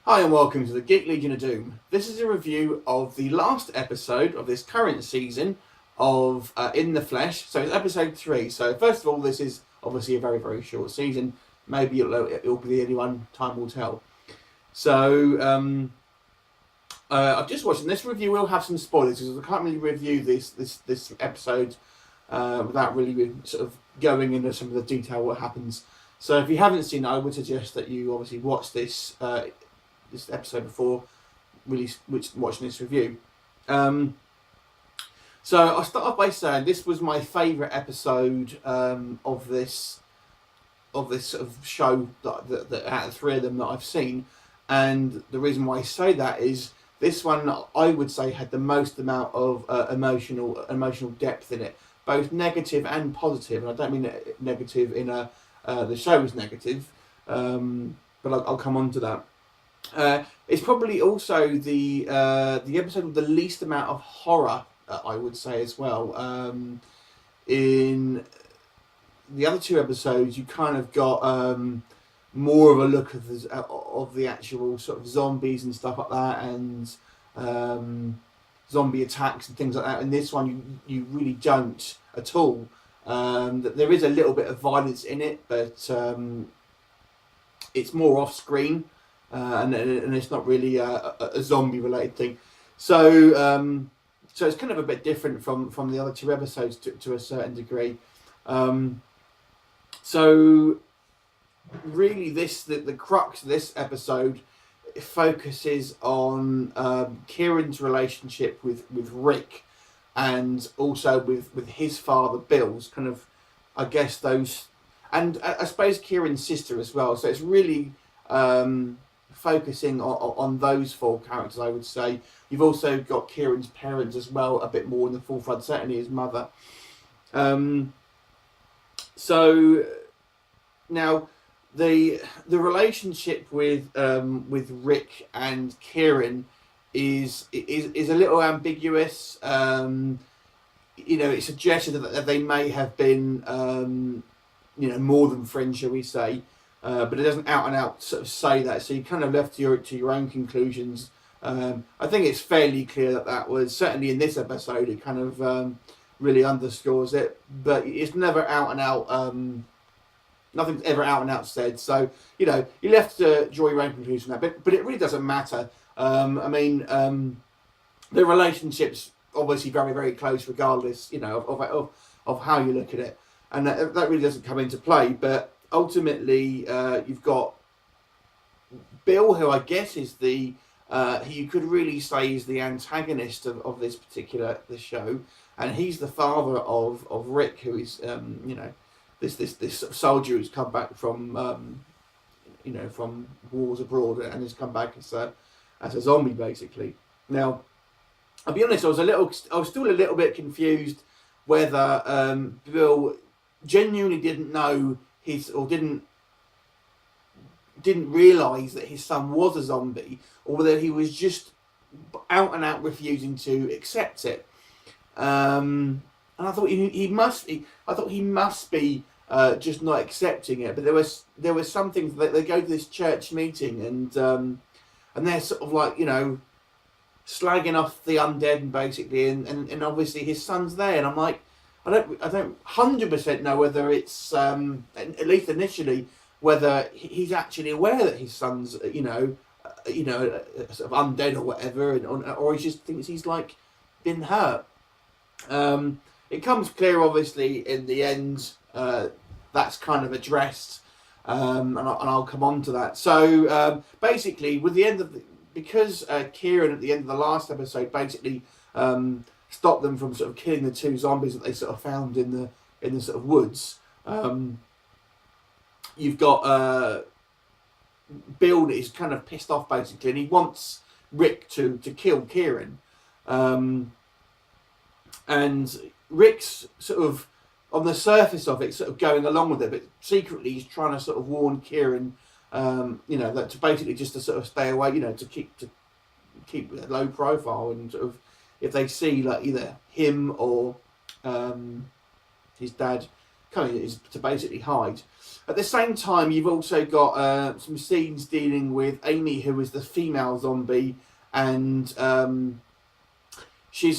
Hi and welcome to the Geek Legion of Doom. This is a review of the last episode of this current season of In the Flesh. So it's episode 3. So first of all, this is obviously a very, very short season. Maybe it'll be the only one, time will tell. So I've just watched, and this review will have some spoilers because I can't really review this episode without really sort of going into some of the detail what happens. So if you haven't seen it, I would suggest that you obviously watch this episode before watching this review. So I'll start off by saying this was my favourite episode of this sort of show that out of 3 of them that I've seen, and the reason why I say that is this one I would say had the most amount of emotional depth in it, both negative and positive. And I don't mean negative in the show is negative, but I'll come on to that. It's probably also the episode with the least amount of horror, I would say as well. In the other 2 episodes, you kind of got more of a look of the actual sort of zombies and stuff like that, and zombie attacks and things like that. In this one, you really don't at all. There is a little bit of violence in it, but it's more off screen. And it's not really a zombie related thing, so it's kind of a bit different from the other 2 episodes to a certain degree. So really, the crux of this episode focuses on Kieran's relationship with Rick, and also with his father Bill's kind of, I guess, those, and I suppose Kieran's sister as well. So it's really focusing on those 4 characters, I would say. You've also got Kieran's parents as well, a bit more in the forefront, certainly his mother. So now the relationship with Rick and Kieran is a little ambiguous. It suggested that they may have been more than friends, shall we say. But it doesn't out and out sort of say that, so you kind of left to your own conclusions. I think it's fairly clear that was certainly in this episode. It kind of really underscores it, but it's never out and out. Nothing's ever out and out said. So you're left to draw your own conclusions from that. But it really doesn't matter. The relationship's obviously very, very close, regardless of how you look at it, and that really doesn't come into play. But ultimately, you've got Bill, who I guess is the who you could really say is the antagonist of this show, and he's the father of Rick, who is this sort of soldier who's come back from from wars abroad and has come back as a zombie, basically. Now, I'll be honest, I was still a little bit confused whether Bill genuinely didn't know didn't realise that his son was a zombie, or whether he was just out and out refusing to accept it. And I thought he must be. I thought he must be just not accepting it. But there was something that they go to this church meeting, and they're sort of like slagging off the undead, basically, and obviously his son's there, and I'm like, I don't 100% know whether it's at least initially, whether he's actually aware that his son's sort of undead or whatever, or he just thinks he's like been hurt. It comes clear, obviously, in the end. That's kind of addressed, and I'll come on to that. So basically, with the end of because Kieran at the end of the last episode basically stop them from sort of killing the 2 zombies that they sort of found in the sort of woods. You've got Bill is kind of pissed off, basically, and he wants Rick to kill Kieran. And Rick's sort of on the surface of it, sort of going along with it, but secretly he's trying to sort of warn Kieran, that to basically just to sort of stay away, to keep a low profile, and sort of, if they see like either him or his dad is to basically hide. At the same time, you've also got some scenes dealing with Amy, who is the female zombie, and she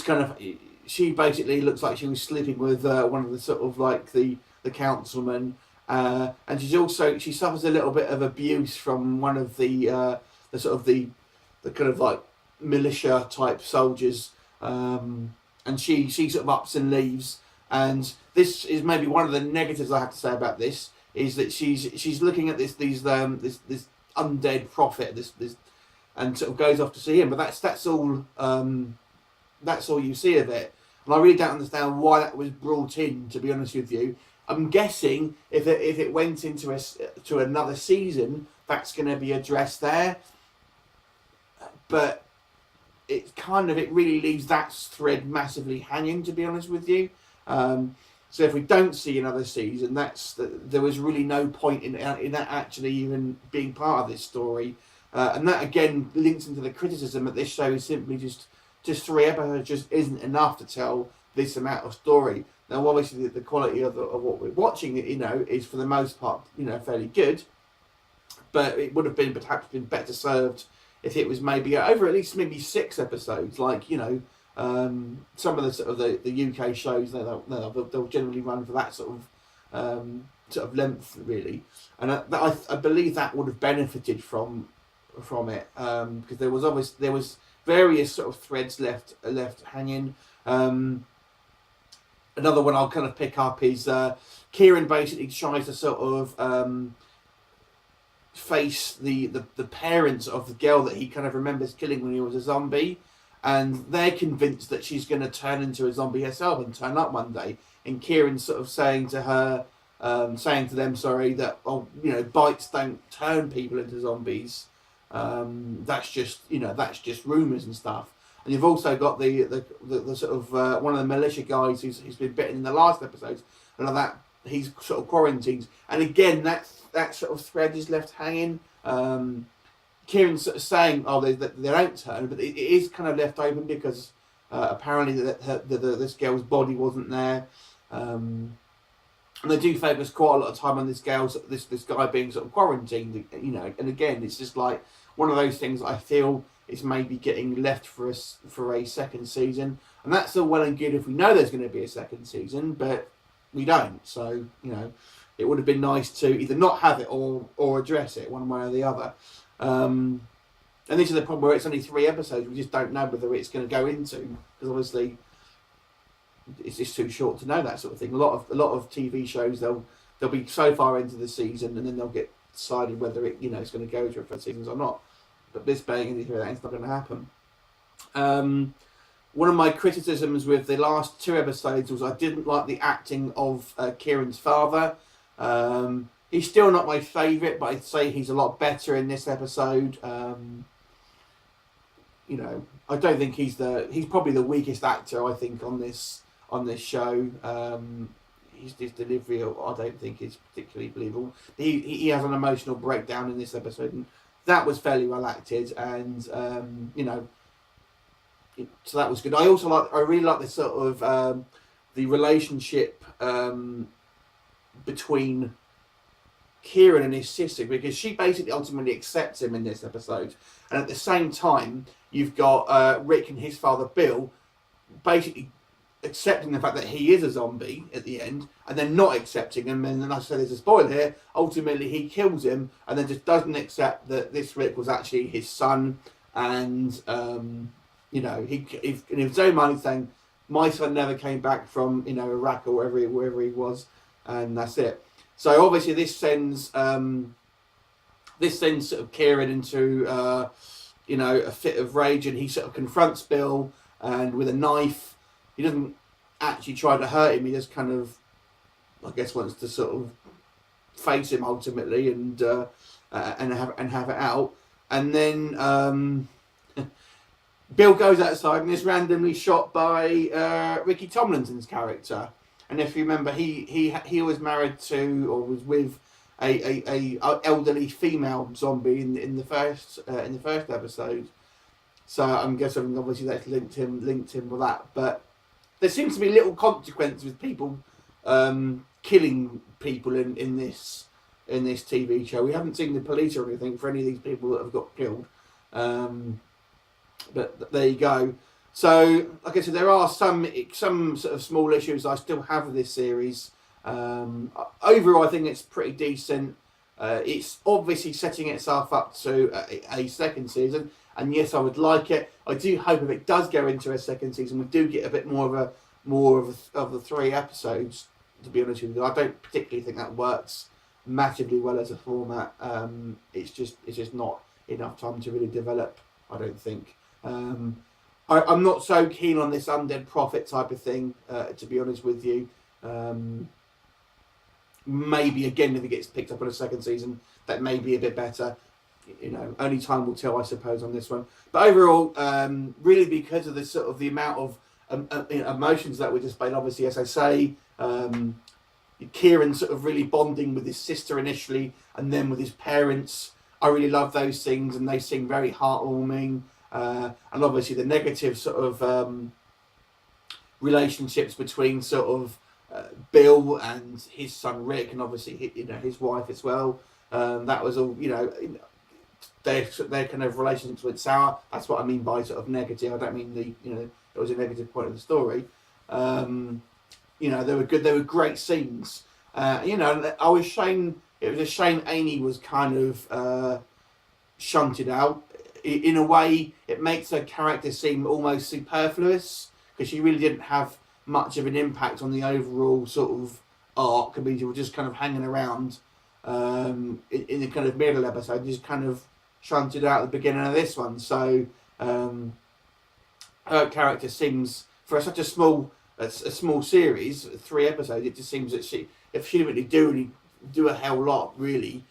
basically looks like she was sleeping with one of the sort of like the councilmen, and she suffers a little bit of abuse from one of the kind of like militia type soldiers, and she sort of ups and leaves. And this is maybe one of the negatives I have to say about this, is that she's looking at this undead prophet, this and sort of goes off to see him, but that's all you see of it. And I really don't understand why that was brought in, to be honest with you. I'm guessing if it went into to another season, that's going to be addressed there. But it really leaves that thread massively hanging, to be honest with you. So if we don't see another season, there was really no point in that actually even being part of this story. And that again links into the criticism that this show is simply just 3 episodes just isn't enough to tell this amount of story. Now, obviously, the quality of what we're watching, is for the most part, fairly good. But it would have perhaps been better served if it was maybe over at least maybe 6 episodes, like some of the sort of the UK shows. They'll generally run for that sort of length, really. And I believe that would have benefited from it, because there was various sort of threads left hanging. Another one I'll kind of pick up is Kieran basically tries to sort of face the parents of the girl that he kind of remembers killing when he was a zombie, and they're convinced that she's going to turn into a zombie herself and turn up one day. And Kieran's sort of saying to them, that bites don't turn people into zombies. That's just rumours and stuff. And you've also got the sort of one of the militia guys who's been bitten in the last episode, and that he's sort of quarantined. And again, that sort of thread is left hanging. Kieran's sort of saying, they don't turn, but it is kind of left open because apparently this girl's body wasn't there. And they do focus quite a lot of time on this guy being sort of quarantined, And again, it's just like one of those things that I feel is maybe getting left for a second season, and that's all well and good if we know there's going to be a second season, but we don't. So it would have been nice to either not have it or address it one way or the other. And this is the problem where it's only 3 episodes. We just don't know whether it's going to go into, because obviously it's just too short to know that sort of thing. A lot of TV shows they'll be so far into the season and then they'll get decided whether it's going to go to for seasons or not. But this being into that, it's not going to happen. One of my criticisms with the last 2 episodes was I didn't like the acting of Kieran's father. He's still not my favourite, but I'd say he's a lot better in this episode. I don't think he's probably the weakest actor, I think, on this show. His delivery, I don't think, is particularly believable. He has an emotional breakdown in this episode, and that was fairly well acted, and so that was good. I really like this sort of the relationship between Kieran and his sister, because she basically ultimately accepts him in this episode, and at the same time you've got Rick and his father Bill basically accepting the fact that he is a zombie at the end, and then not accepting him. And then, I said, there's a spoiler here, ultimately he kills him and then just doesn't accept that this Rick was actually his son. And he in his own mind he's saying, my son never came back from Iraq or wherever he was, and that's it. So obviously this sends sort of Kieran into a fit of rage, and he sort of confronts Bill, and with a knife. He doesn't actually try to hurt him. He just kind of, I guess, wants to sort of face him ultimately and have it out. And then Bill goes outside and is randomly shot by Ricky Tomlinson's character. And if you remember, he was married to, or was with, a elderly female zombie in the first episode. So I'm guessing obviously that's linked him with that. But there seems to be little consequence with people killing people in this TV show. We haven't seen the police or anything for any of these people that have got killed. But there you go. So, like I said, there are some sort of small issues I still have with this series. Overall, I think it's pretty decent. It's obviously setting itself up to a second season, and yes, I would like it. I do hope if it does go into a second season, we do get a bit more of the 3 episodes. To be honest with you, I don't particularly think that works massively well as a format. It's just not enough time to really develop, I don't think. I'm not so keen on this undead prophet type of thing, to be honest with you. Maybe again, if it gets picked up on a second season, that may be a bit better. You know, only time will tell, I suppose, on this one. But overall, really because of the amount of emotions that were displayed, obviously, as I say, Kieran sort of really bonding with his sister initially, and then with his parents. I really love those things, and they seem very heartwarming. And obviously, the negative sort of relationships between sort of Bill and his son Rick, and obviously his wife as well. That was all, their kind of relationships went sour. That's what I mean by sort of negative. I don't mean it was a negative point of the story. They were good. They were great scenes. It was a shame Amy was kind of shunted out. In a way, it makes her character seem almost superfluous, because she really didn't have much of an impact on the overall sort of arc. I mean, she was just kind of hanging around in the kind of middle episode, just kind of shunted out at the beginning of this one. So her character seems, for such a small series, 3 episodes, it just seems that if she didn't really do a hell lot, really,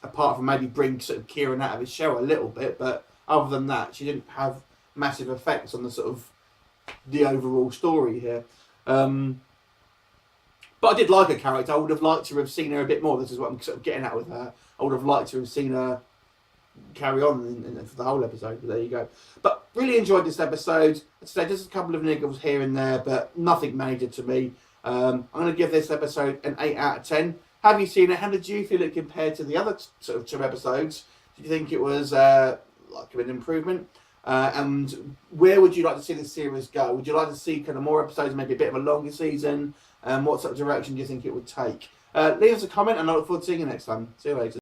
apart from maybe bring sort of Kieran out of his shell a little bit, but other than that, she didn't have massive effects on the overall story here. But I did like her character. I would have liked to have seen her a bit more. This is what I'm sort of getting at with her. I would have liked to have seen her carry on for the whole episode, but there you go. But really enjoyed this episode. I'd say just a couple of niggles here and there, but nothing major to me. I'm going to give this episode an 8 out of 10. Have you seen it? How did you feel it compared to the other sort of 2 episodes? Did you think it was like an improvement? And where would you like to see the series go? Would you like to see kind of more episodes, maybe a bit of a longer season? What sort of direction do you think it would take? Leave us a comment, and I look forward to seeing you next time. See you later.